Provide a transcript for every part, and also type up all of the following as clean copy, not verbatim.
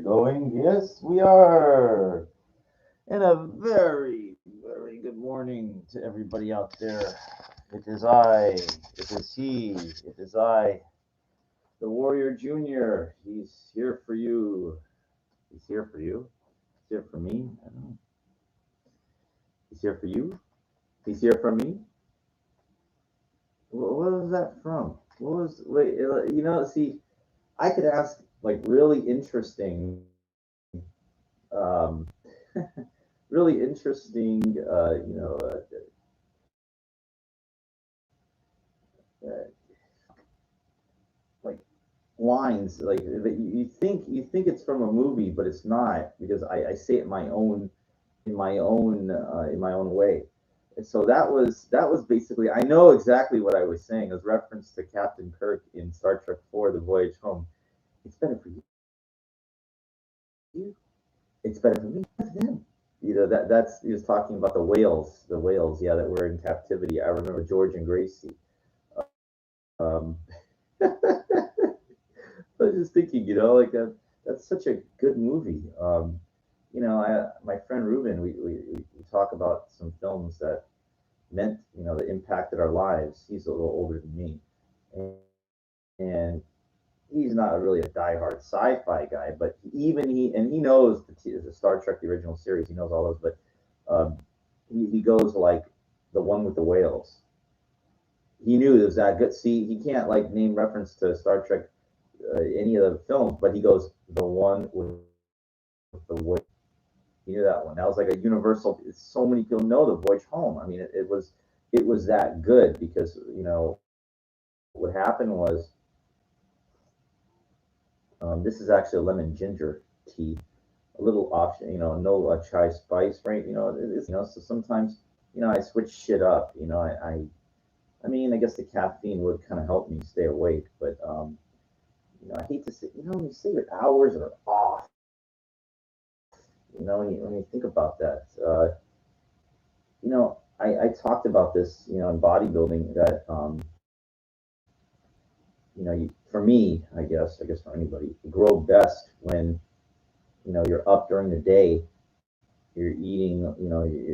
Going? Yes, we are. And a very, very good morning to everybody out there. It is I, it is he, it is I, the Warrior Junior. He's here for you. He's here for you. He's here for me. I don't know. He's here for you. He's here for me. What was that from? What was, wait, see, I could ask like really interesting, um, really interesting, uh, like lines like that you think it's from a movie, but it's not because I say it in my own way. And so that was basically I know exactly what I was saying. It was reference to Captain Kirk in Star Trek 4: The Voyage Home. It's better for you. It's better for me. It's them. That's he was talking about the whales, yeah, that were in captivity. I remember George and Gracie. Um, I was just thinking, like that's such a good movie. My friend Ruben, we talk about some films that meant, that impacted our lives. He's a little older than me, and he's not really a diehard sci-fi guy, but even he knows the Star Trek, the original series. He knows all those, but he goes like the one with the whales. He knew it was that good. See, he can't like name reference to Star Trek, any of the films, but he goes the one with the whales. He knew that one. That was like a universal. So many people know the Voyage Home. I mean, it was that good because what happened was, this is actually a lemon ginger tea, a little option. No chai spice, right? So sometimes I switch shit up. I mean, I guess the caffeine would kind of help me stay awake, but I hate to say, when you say your hours are off, when you think about that. I talked about this, in bodybuilding that, for me, I guess for anybody, you grow best when, you're up during the day, you're eating,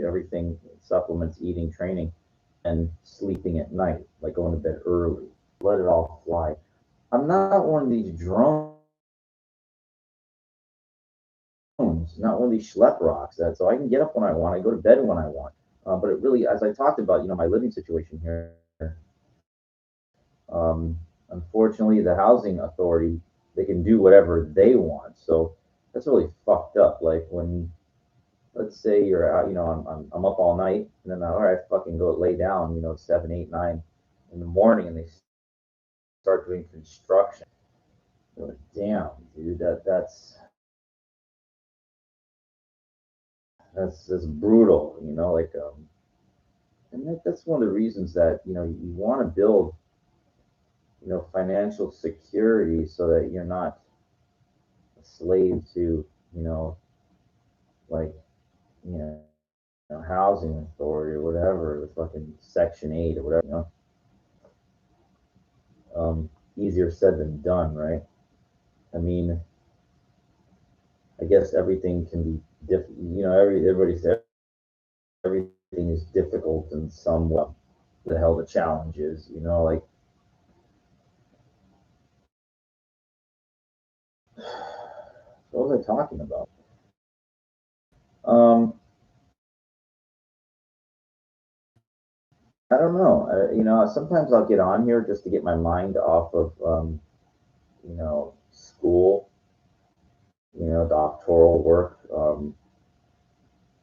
everything, supplements, eating, training, and sleeping at night, like going to bed early. Let it all fly. I'm not one of these drones, not one of these schlep rocks that so I can get up when I want, I go to bed when I want. But it really, as I talked about, my living situation here, unfortunately, the housing authority, they can do whatever they want. So that's really fucked up. Like when, let's say you're out, I'm up all night, and then all right, fucking go lay down, 7, 8, 9 in the morning, and they start doing construction. You're like, damn, dude, that's brutal. And that's one of the reasons that you want to build financial security so that you're not a slave to like housing authority or whatever, the fucking Section 8 or whatever. Easier said than done, right? I mean, I guess everything can be different. Everybody says everything is difficult in some way. The hell the challenge is, like, what was I talking about? Um, I don't know. Sometimes I'll get on here just to get my mind off of, school, doctoral work.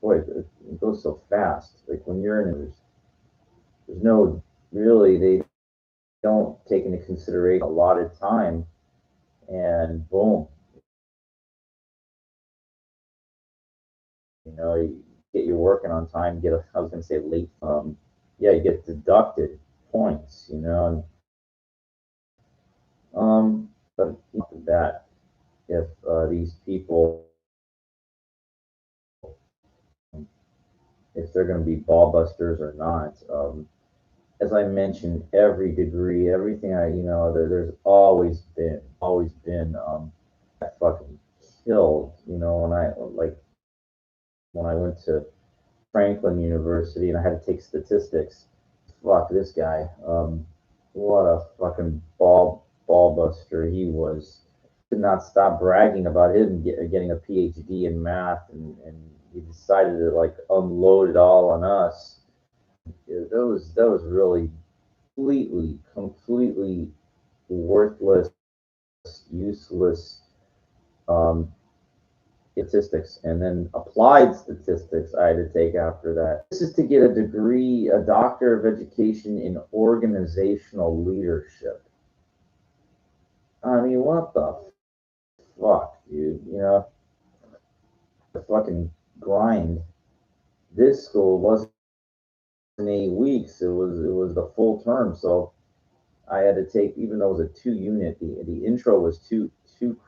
Boy, it goes so fast. Like when you're in it, there's no really, they don't take into consideration a lot of time, and boom, you get your working on time, I was going to say late, yeah, you get deducted points, but that if these people, if they're going to be ball busters or not. As I mentioned, every degree, everything there's always been that fucking killed. When I went to Franklin University and I had to take statistics. Fuck this guy. What a fucking ball buster he was. Could not stop bragging about him getting a PhD in math, and he decided to like unload it all on us. That was really completely worthless, useless um, statistics, and then applied statistics I had to take after that. This is to get a degree, a doctor of education in organizational leadership. I mean, what the fuck, dude? The fucking grind. This school wasn't 8 weeks; it was the full term. So I had to take, even though it was a 2 unit, the intro was two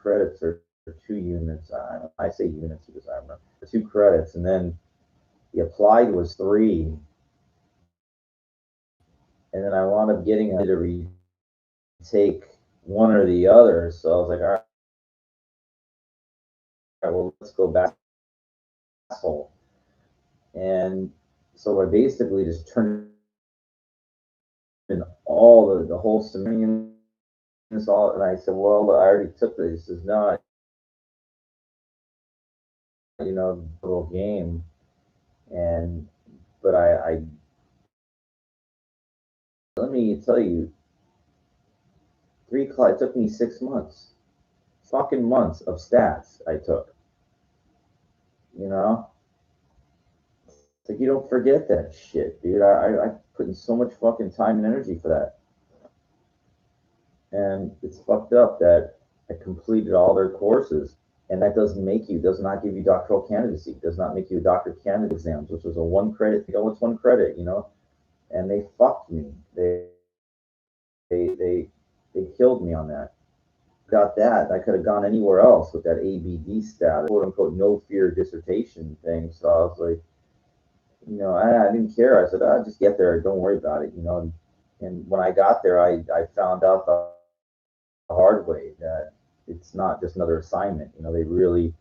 credits or 2 units. I say units because I remember 2 credits, and then the applied was 3, and then I wound up getting to retake one or the other. So I was like, all right, well, let's go back. And so I basically just turned in all the whole semester. And I said, well, I already took this. This is not, little game. And but I let me tell you, it took me 6 months, fucking months of stats I took. You know, it's like you don't forget that shit, dude. I put in so much fucking time and energy for that, and it's fucked up that I completed all their courses, and that does not give you doctoral candidacy, does not make you a doctor candidate exams, which was a 1 credit. Oh, it's 1 credit, and they fucked me. They killed me on that. Got that, I could have gone anywhere else with that ABD stat, quote unquote, no fear dissertation thing. So I was like, I didn't care. I said, just get there, don't worry about it. And when I got there, I found out the hard way that it's not just another assignment. They really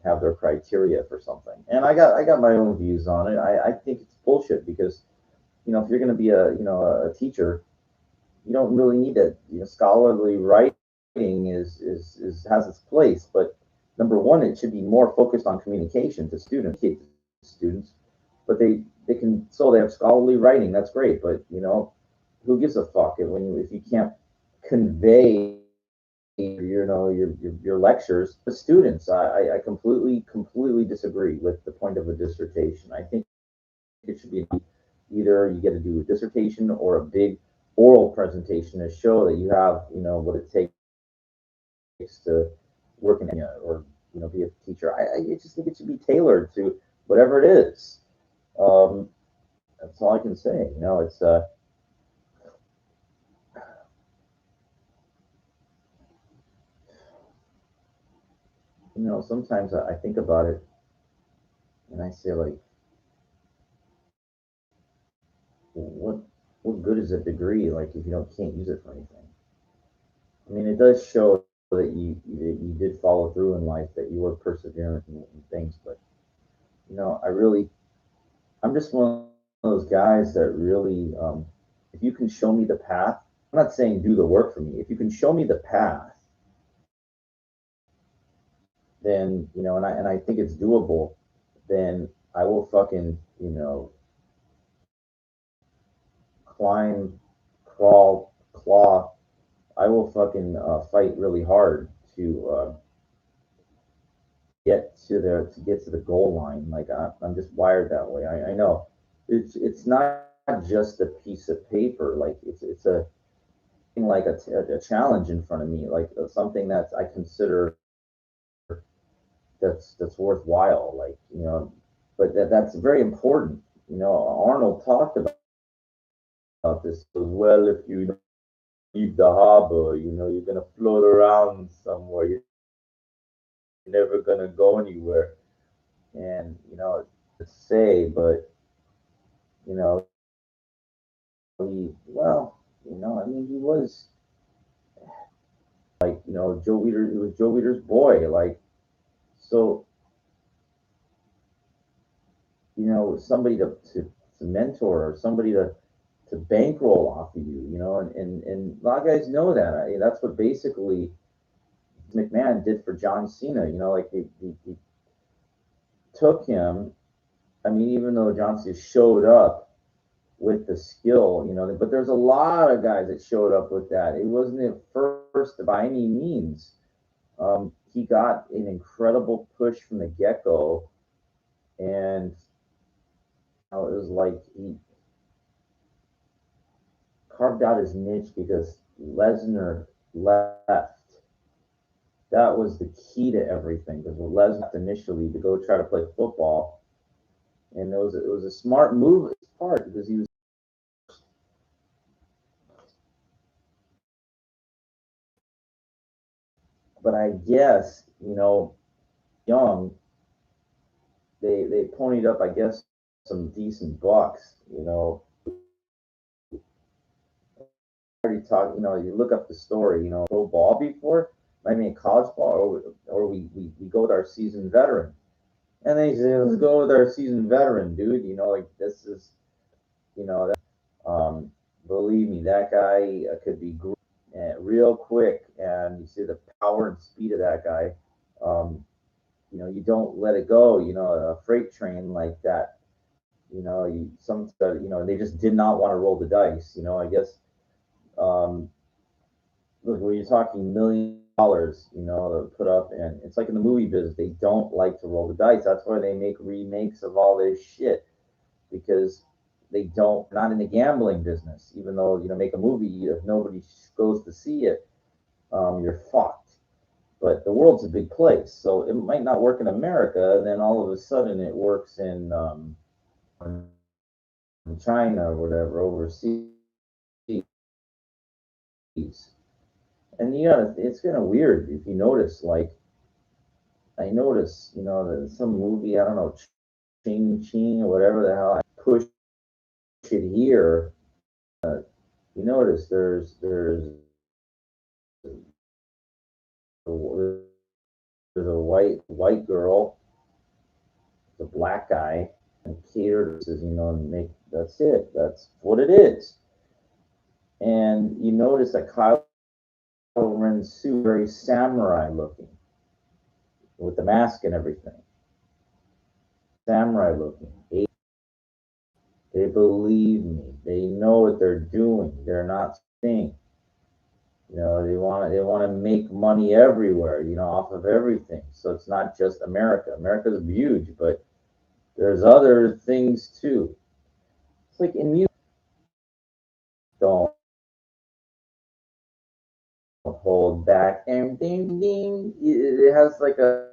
have their criteria for something. And I got my own views on it. I think it's bullshit because if you're going to be a teacher, you don't really need that. Scholarly writing is has its place, but number one, it should be more focused on communication to students. But they have scholarly writing. That's great, but who gives a fuck if you can't convey your lectures to students? I completely disagree with the point of a dissertation. I think it should be either you get to do a dissertation or a big oral presentation to show that you have what it takes to work in or be a teacher. I just think it should be tailored to whatever it is. Um, that's all I can say. It's sometimes I think about it and I say like, what what good is a degree like if you can't use it for anything? I mean, it does show that you did follow through in life, that you were perseverant in things, but I'm just one of those guys that really, if you can show me the path, I'm not saying do the work for me. If you can show me the path, then and I think it's doable, then I will fucking climb, crawl, claw. I will fucking fight really hard to get to the goal line. Like I'm just wired that way. I know it's not just a piece of paper. Like it's a like a challenge in front of me, like something that I consider that's worthwhile. Like but that's very important. Arnold talked about this as well. If you leave the harbor, you're gonna float around somewhere. You're never gonna go anywhere. And to say, but you know, I mean, he was like Joe Weider. It was Joe Weider's boy. Like So, somebody to mentor, or somebody to bankroll off of you, and a lot of guys know that. That's what basically McMahon did for John Cena. Like he took him. I mean, even though John Cena showed up with the skill, but there's a lot of guys that showed up with that. It wasn't at first by any means. He got an incredible push from the get go, and it was like he carved out his niche because Lesnar left. That was the key to everything because Lesnar left initially to go try to play football, and it was a smart move at his part because he was. But I guess young, they ponied up, I guess, some decent bucks. Already talk. You look up the story. Pro ball before. I mean, college ball, or we go with our seasoned veteran, and they say, let's go with our seasoned veteran, dude. Like this is, um, believe me, that guy could be real quick, and you see the power and speed of that guy. Um, you don't let it go. A freight train like that. They just did not want to roll the dice. I guess. Look, when you're talking $1 million, to put up, and it's like in the movie business, they don't like to roll the dice. That's why they make remakes of all this shit because they don't not in the gambling business. Even though make a movie, if nobody goes to see it, you're fucked. But the world's a big place, so it might not work in America, and then all of a sudden it works in China or whatever overseas. And it's kind of weird if you notice. Like I notice, that some movie, I don't know, Ching Ching or whatever the hell, I push it here. You notice there's a white girl, the black guy, and catered says, and make that's it. That's what it is. And you notice that Kyle Ren's suit very samurai looking with the mask and everything. Samurai looking. They believe me. They know what they're doing. They're not staying. They want to make money everywhere, off of everything. So it's not just America. America's huge, but there's other things too. It's like in music, don't hold back and ding ding. It has like a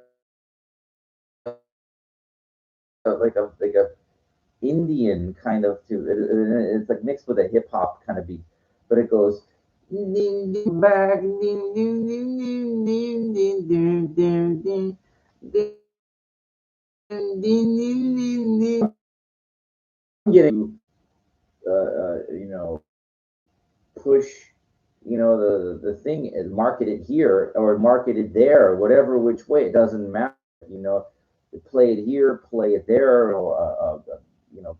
Indian kind of too. It's like mixed with a hip hop kind of beat, but it goes ding ding back ding ding ding ding ding ding ding ding ding ding ding ding ding ding. I'm getting push the thing is marketed here or marketed there or whatever which way it doesn't matter. Play it here, play it there, or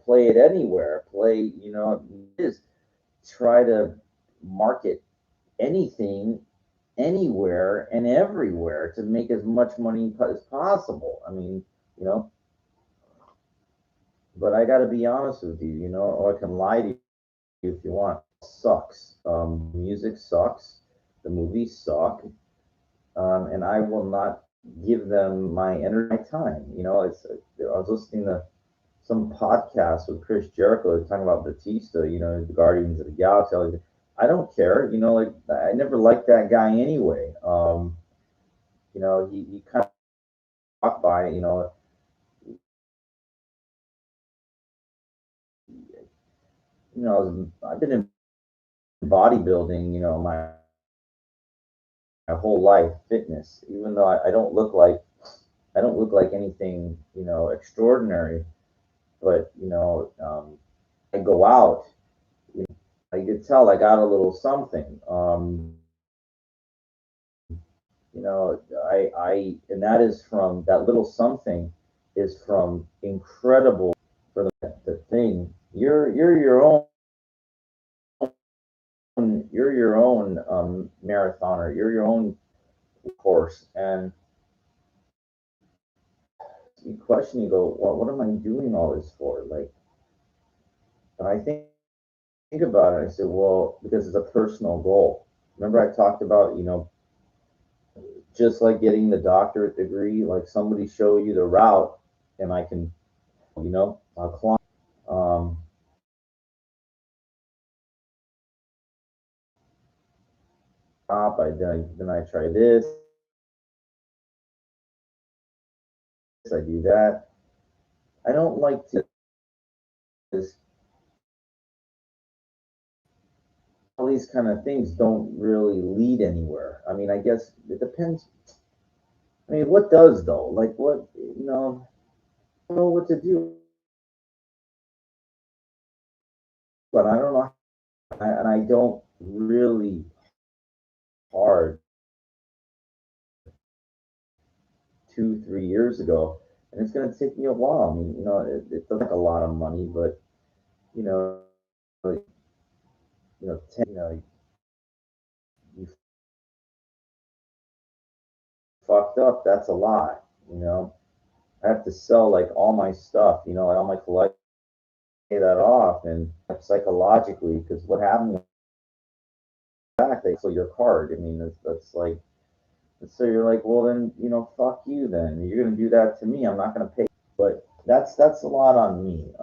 play it anywhere, play is try to market anything anywhere and everywhere to make as much money as possible. I mean, you know, but I got to be honest with you, or I can lie to you if you want. Sucks. Music sucks. The movies suck. And I will not give them my energy, my time. I was listening to some podcast with Chris Jericho talking about Batista, the Guardians of the Galaxy. I don't care, like I never liked that guy anyway. He kind of walked by, I've been in bodybuilding, my whole life, fitness, even though I don't look like anything, extraordinary, but I go out, I could tell I got a little something. You know, and that is from that little something is from incredible for the thing. You're your own marathoner. You're your own course, and you question. You go, well, what am I doing all this for? Like, and I think about it. I said, well, because it's a personal goal. Remember, I talked about, just like getting the doctorate degree, like somebody show you the route, and I can, I'll climb. Um, then I try this, I do that. I don't like to. All these kind of things don't really lead anywhere. I mean, I guess it depends. I mean, what does though? Like what, I don't know what to do, but I don't know, and I don't really hard 2, 3 years ago, and it's going to take me a while. I mean, it doesn't like a lot of money, but you know, you fucked up. That's a lot. I have to sell like all my stuff. Like all my collection, pay that off, and psychologically, because what happened back, they sell your card. I mean, that's like, so you're like, well, then, fuck you. Then you're gonna do that to me. I'm not gonna pay. But that's a lot on me.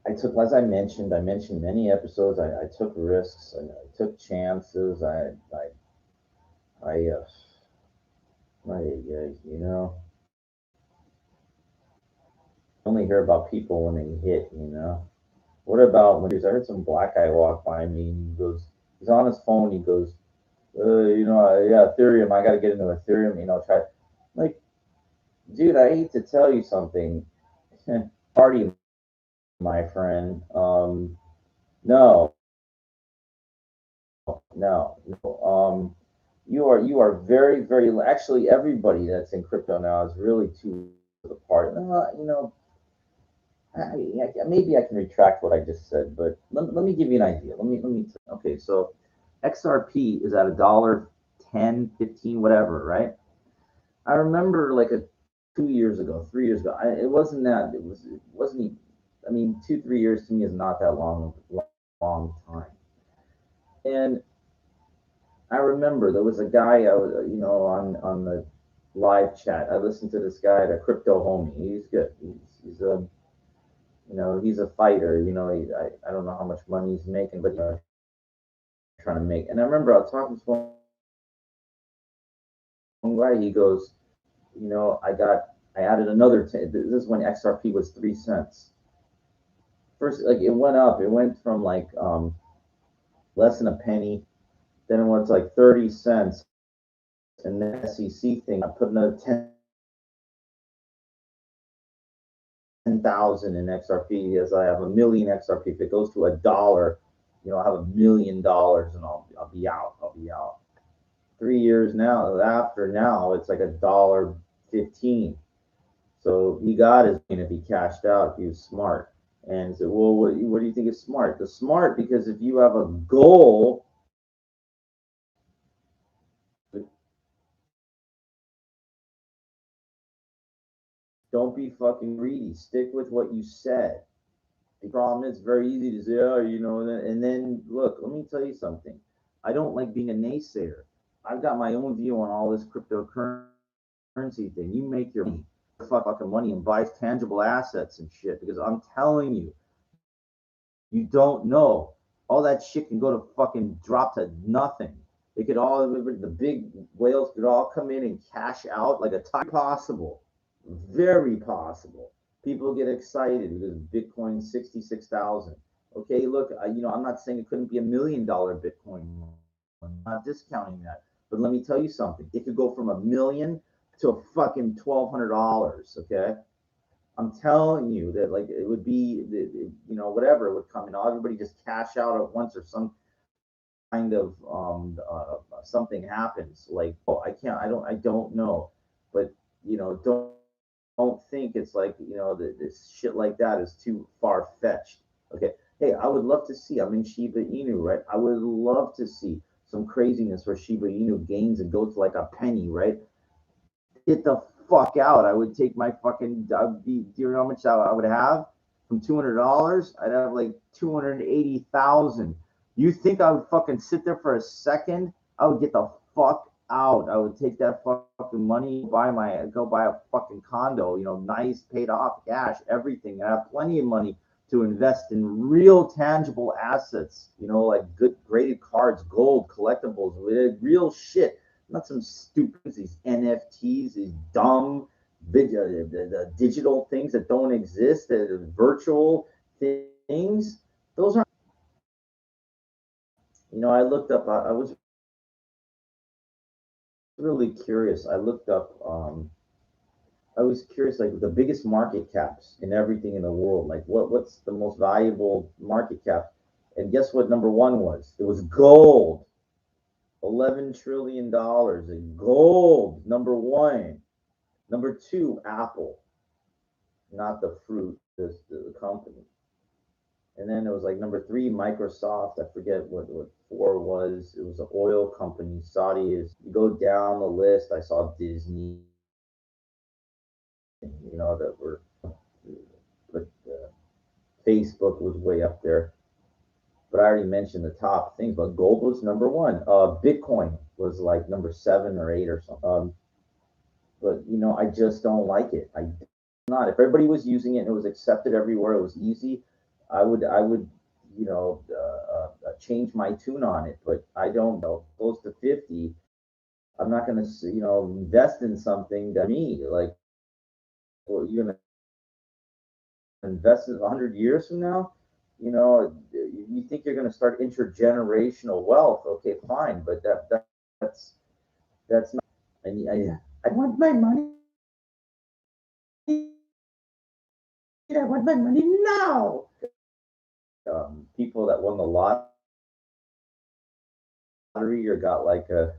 I took, as I mentioned many episodes. I took risks. I took chances. I, only hear about people when they hit. What about when I heard some black guy walk by me and he's on his phone. He goes, yeah, Ethereum. I got to get into Ethereum. Try, like, dude. I hate to tell you something. Party, my friend. No, no. You are very, very. Actually, everybody that's in crypto now is really too the party. Maybe I can retract what I just said, but let me give you an idea. Let me. Okay, so XRP is at $1, 10, 15, whatever, right? I remember like 2 years ago, 3 years ago. It wasn't that. It wasn't. I mean, 2, 3 years to me is not that long time. And I remember there was a guy I was, on the live chat. I listened to this guy, the crypto homie. He's good. He's a fighter. I don't know how much money he's making, but trying to make. And I remember I was talking to one guy. He goes, I added another 10. This is when XRP was 3 cents. First, like it went up. It went from like less than a penny. Then it went to like 30 cents. And the SEC thing, I put another 10,000 in XRP as I have a million XRP. If it goes to $1, I'll have $1 million and I'll be out. I'll be out. 3 years now, after now, it's like $1.15. So he got his going to be cashed out if he was smart. And so, well, what do you think is smart? The smart, because if you have a goal, don't be fucking greedy. Stick with what you said. The problem is very easy to say, oh, and then look, let me tell you something. I don't like being a naysayer. I've got my own view on all this cryptocurrency thing. You make your money, fucking money, and buy tangible assets and shit. Because I'm telling you, you don't know. All that shit can go to fucking drop to nothing. It could all the big whales could all come in and cash out like a time possible, very possible. People get excited because Bitcoin 66,000. Okay, look, I'm not saying it couldn't be $1 million Bitcoin. I'm not discounting that, but let me tell you something. It could go from a million to a fucking $1,200. Okay, I'm telling you that like it would be, whatever would come in. Everybody just cash out at once or some kind of something happens, like, oh, I don't know, but don't think it's like, this shit like that is too far fetched. Okay, hey, I would love to see. I'm in Shiba Inu, right? I would love to see some craziness where Shiba Inu gains and goes to like a penny, right? Get the fuck out. I would take my fucking. Do you know how much I would have? From $200, I'd have like 280,000. You think I would fucking sit there for a second? I would get the fuck out. I would take that fucking money, go buy a fucking condo, nice, paid off, cash, everything. I have plenty of money to invest in real tangible assets, like good graded cards, gold, collectibles, real shit, not some stupid these NFTs, these dumb the digital things that don't exist, the virtual things. Those are, I looked up. I was really curious. I was curious, like the biggest market caps in everything in the world. Like what's the most valuable market cap? And guess what? Number one was, it was gold. $11 trillion in gold. Number one. Number two, Apple, not the fruit, the company. And then it was like number three, Microsoft. I forget what four was. It was an oil company. Saudi is. You go down the list. I saw Disney. That were, but Facebook was way up there. But I already mentioned the top things. But gold was number one. Bitcoin was like number 7 or 8 or something. But I just don't like it. I not. If everybody was using it and it was accepted everywhere, it was easy. I would change my tune on it. But I don't know. Close to 50, I'm not going to invest in something that me like. Well, you're going to invest in 100 years from now. You think you're going to start intergenerational wealth? Okay, fine, but that's that's not. And I want my money. I want my money now. People that won the lottery or got like a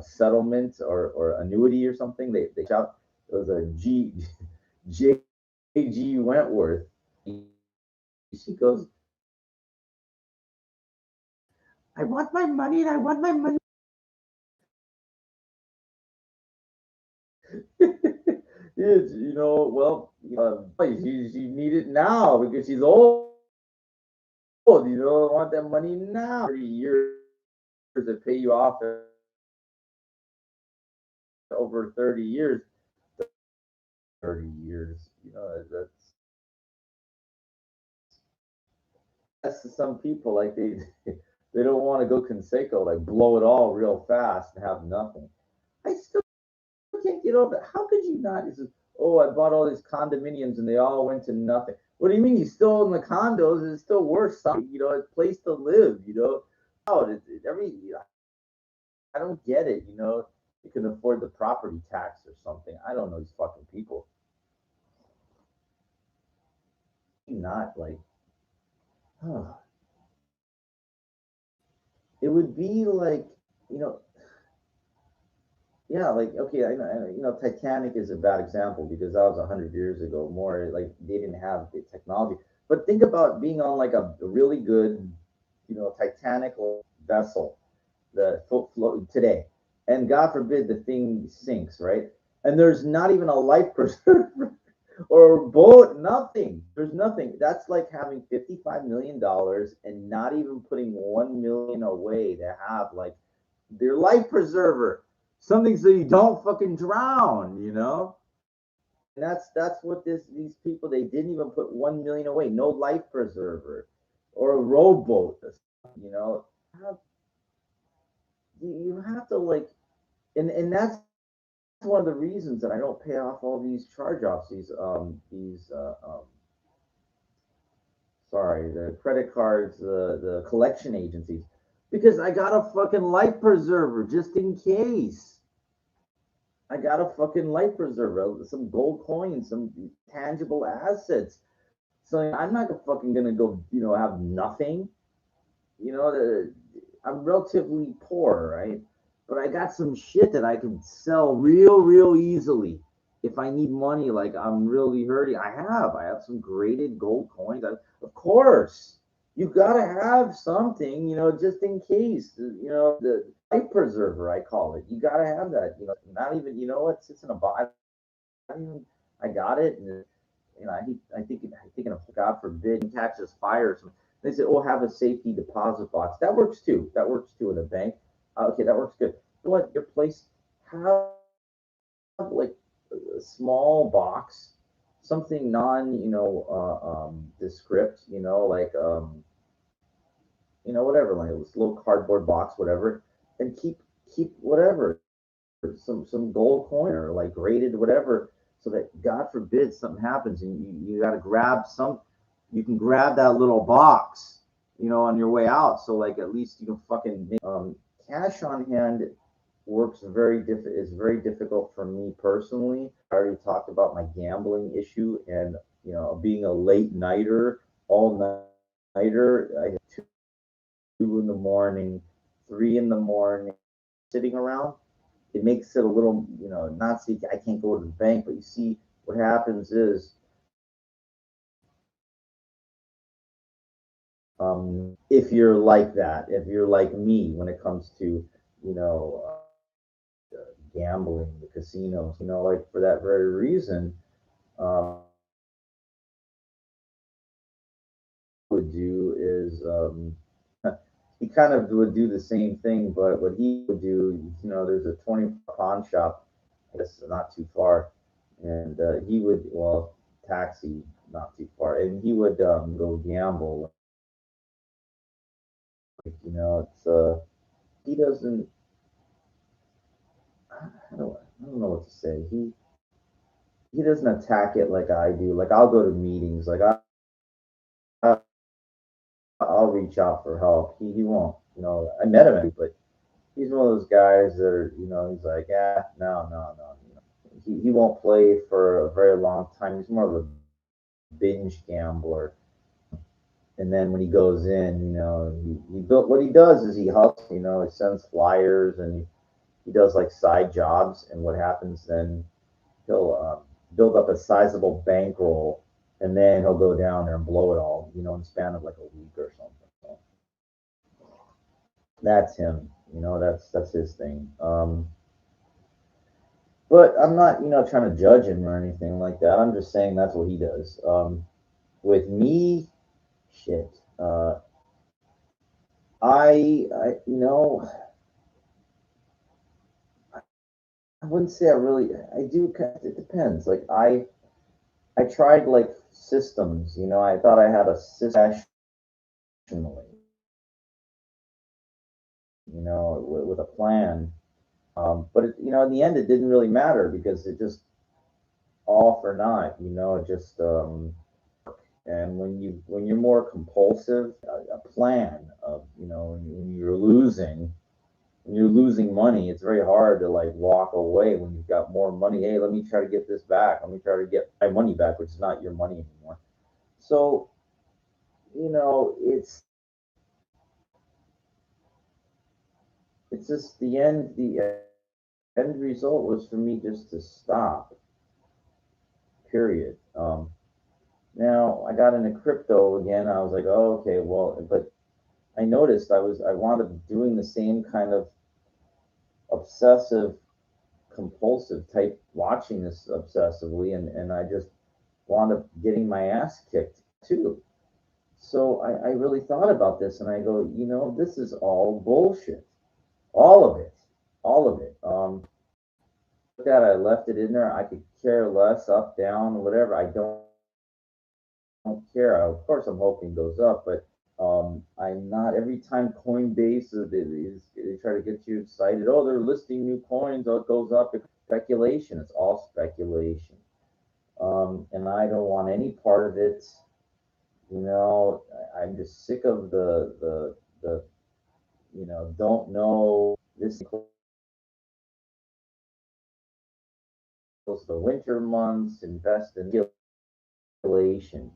settlement or annuity or something, they shout. It was a J.G. Wentworth. She goes, I want my money and I want my money. It's, she need it now because she's old. I want that money now. 30 years to pay you off over 30 years. 30 years. That's to some people, like they don't want to go Conseco, like blow it all real fast and have nothing. I still can't get over it. How could you not? He says, oh, I bought all these condominiums and they all went to nothing. What do you mean you still own the condos? It's still worth something, a place to live, Oh, I don't get it, You can afford the property tax or something. I don't know these fucking people. Not like, oh, it would be like, you know, yeah, like okay, Titanic is a bad example because that was 100 years ago. More like they didn't have the technology. But think about being on like a really good, Titanic vessel, the float today, and God forbid the thing sinks, right? And there's not even a life preserver or a boat, nothing. There's nothing. That's like having $55 million and not even putting 1 million away to have like their life preserver, something so you don't fucking drown. And that's what these people, they didn't even put 1 million away, no life preserver or a rowboat. You know, you have to like, and that's one of the reasons that I don't pay off all these charge offs, these sorry, the credit cards, the collection agencies, because I got a fucking life preserver just in case. I got a fucking life preserver, some gold coins, some tangible assets. So I'm not fucking gonna go, have nothing. I'm relatively poor, right? but I got some shit that I can sell real easily. If I need money, like I'm really hurting, I have some graded gold coins. Of course, you gotta have something, just in case. The life preserver, I call it. You gotta have that. Not even, it sits in a box. I got it, and I think, God forbid, catches fire. They said, "Oh, have a safety deposit box." That works too. That works too in a bank. Okay, that works good. You know what? Your place have like a small box, something non, descript. Like whatever, like this little cardboard box, whatever, and keep whatever, some gold coin or like graded whatever, so that God forbid something happens and you got to grab some, you can grab that little box, on your way out. So like at least you can fucking cash on hand works is very difficult for me personally. I already talked about my gambling issue and being a late nighter, all nighter. I hit 2 in the morning, 3 in the morning, sitting around. It makes it a little, not see, I can't go to the bank, but you see what happens is, if you're like that, if you're like me when it comes to, you know, gambling, the casinos, like for that very reason, um, would do is, he kind of would do the same thing, but what he would do, there's a 20 pawn shop, I guess not too far, and he would, well, taxi not too far, and he would go gamble. It's he doesn't. I don't know what to say. He doesn't attack it like I do. Like I'll go to meetings. Like I'll reach out for help. He won't. I met him, but he's one of those guys that are, he's like, yeah, no. He won't play for a very long time. He's more of a binge gambler. And then when he goes in, he built, what he does is he hustles, he sends flyers and he does like side jobs. And what happens then, he'll build up a sizable bankroll and then he'll go down there and blow it all, in the span of like a week or something. So that's him, that's his thing. But I'm not, trying to judge him or anything like that. I'm just saying that's what he does. With me, shit. I wouldn't say I really. I do. It depends. Like I tried like systems. I thought I had a system rationally, with a plan. But in the end, it didn't really matter because it just all for naught. It just and when you're more compulsive, a plan of when you're losing money, it's very hard to like walk away when you've got more money. Hey, let me try to get this back. Let me try to get my money back, which is not your money anymore. So, it's just the end result was for me just to stop. Period. Now I got into crypto again. I was like, oh, okay, well, but I noticed I wound up doing the same kind of obsessive compulsive type watching this obsessively, and I just wound up getting my ass kicked too. So I really thought about this and I go, this is all bullshit. All of it. All of it. That I left it in there. I could care less, up, down, whatever. I don't care. Of course, I'm hoping it goes up, but I'm not. Every time Coinbase they try to get you excited. Oh, they're listing new coins. Oh, it goes up. It's speculation. It's all speculation. And I don't want any part of it. I'm just sick of the don't know this close the winter months, invest in speculation.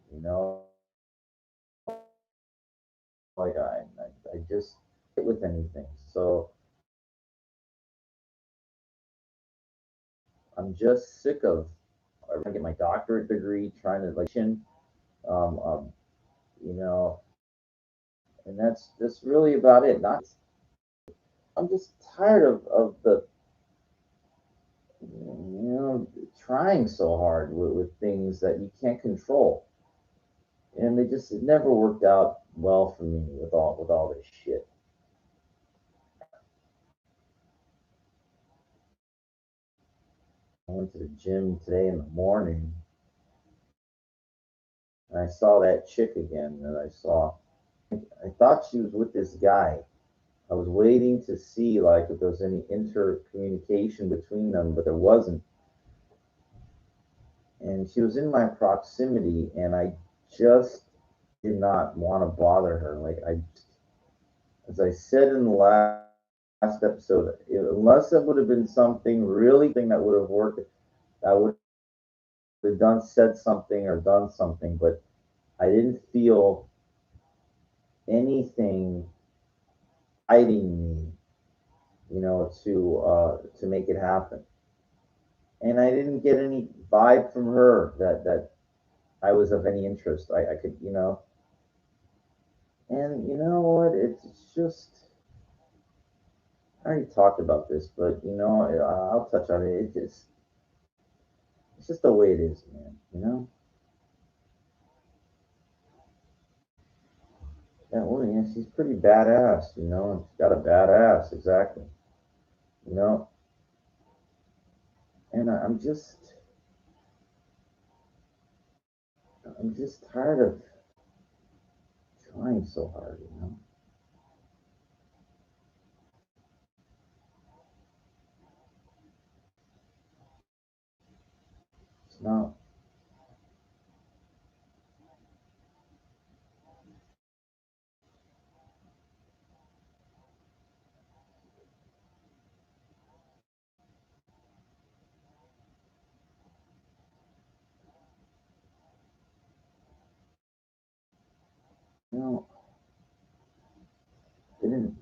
Like I just hit with anything. So I'm just sick of trying to get my doctorate degree, trying to like um, um, you know, and that's really about it. Not I'm just tired of the trying so hard with things that you can't control, and they just it never worked out well for me with all this shit. I went to the gym today in the morning, and I saw that chick again that I saw. I thought she was with this guy. I was waiting to see like if there was any intercommunication between them, but there wasn't. And she was in my proximity, and I just did not want to bother her. Like as I said in the last episode, unless it would have been something really thing that would have worked, I would have done said something or done something, but I didn't feel anything fighting me, to make it happen. And I didn't get any vibe from her that I was of any interest. I could, and you know what? It's just I already talked about this, but I'll touch on it. It's just the way it is, man. That woman, yeah, she's pretty badass, and she's got a badass, exactly, you know. And I'm just tired of trying so hard. It's not, you know, didn't,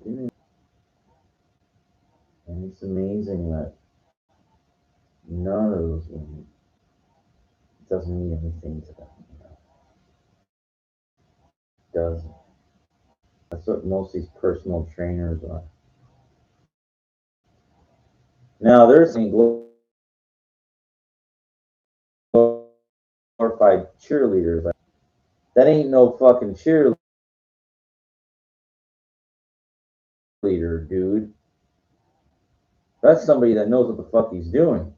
and it's amazing that none of those women doesn't mean anything to them. Doesn't. That's what most of these personal trainers are. Now there's some glorified cheerleaders. Like, that ain't no fucking cheerleader, dude. That's somebody that knows what the fuck he's doing.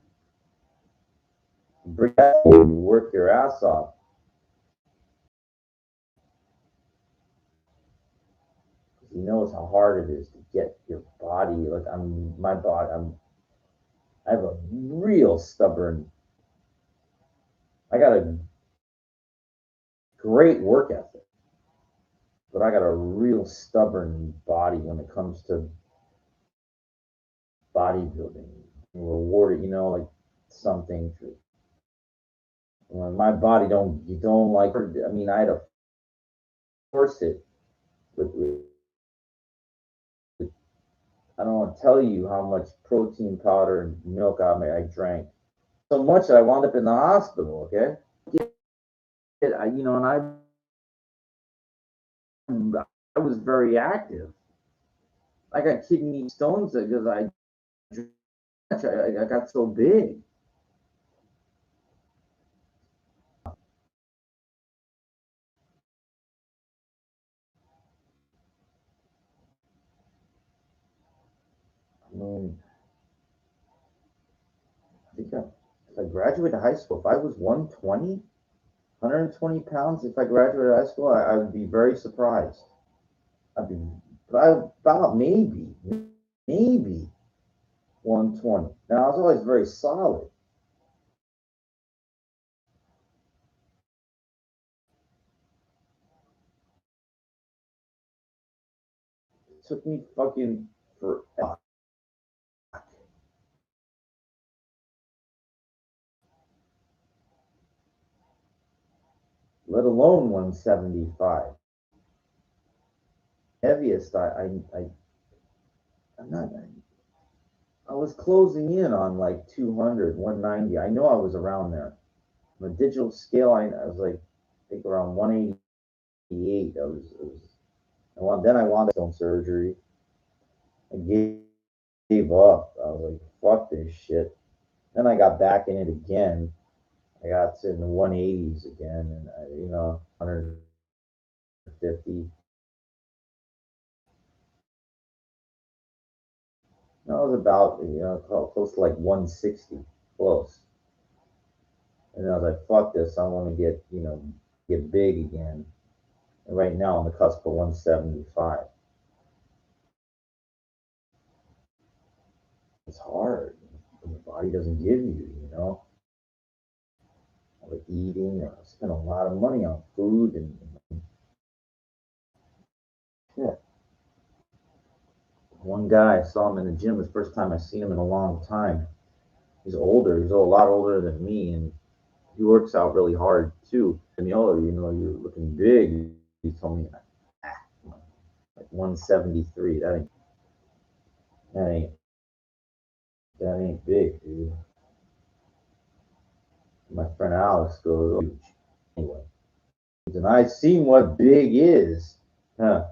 Bring that, you work your ass off. He knows how hard it is to get your body. Like my body. I have a real stubborn. I got a great work ethic, but I got a real stubborn body when it comes to bodybuilding. Rewarded, like something. When my body don't, you don't like. I mean, I had to force it with I don't want to tell you how much protein powder and milk I drank. So much that I wound up in the hospital. Okay, and I was very active. I got kidney stones because I got so big. I mean, I think if I graduated high school, if I was 120, 120 pounds, if I graduated high school, I would be very surprised. I'd be about maybe 120. Now I was always very solid. It took me fucking forever, let alone 175. Heaviest I'm not. was closing in on like 200, 190. I know I was around there. On the digital scale, I was like, I think around 188. Then I wanted stone surgery. I gave up. I was like, fuck this shit. Then I got back in it again. I got to in the 180s again, and 150. I was about close to like 160, close. And I was like, fuck this. I want to get big again. And right now on the cusp of 175. It's hard. Your body doesn't give you. Like eating. I spend a lot of money on food and shit. One guy, I saw him in the gym. The first time I seen him in a long time. He's older. He's a lot older than me, and he works out really hard too. And you're looking big. He told me, like 173. That ain't that ain't big, dude. My friend Alex goes, oh, huge. Anyway, and I seen what big is. Huh.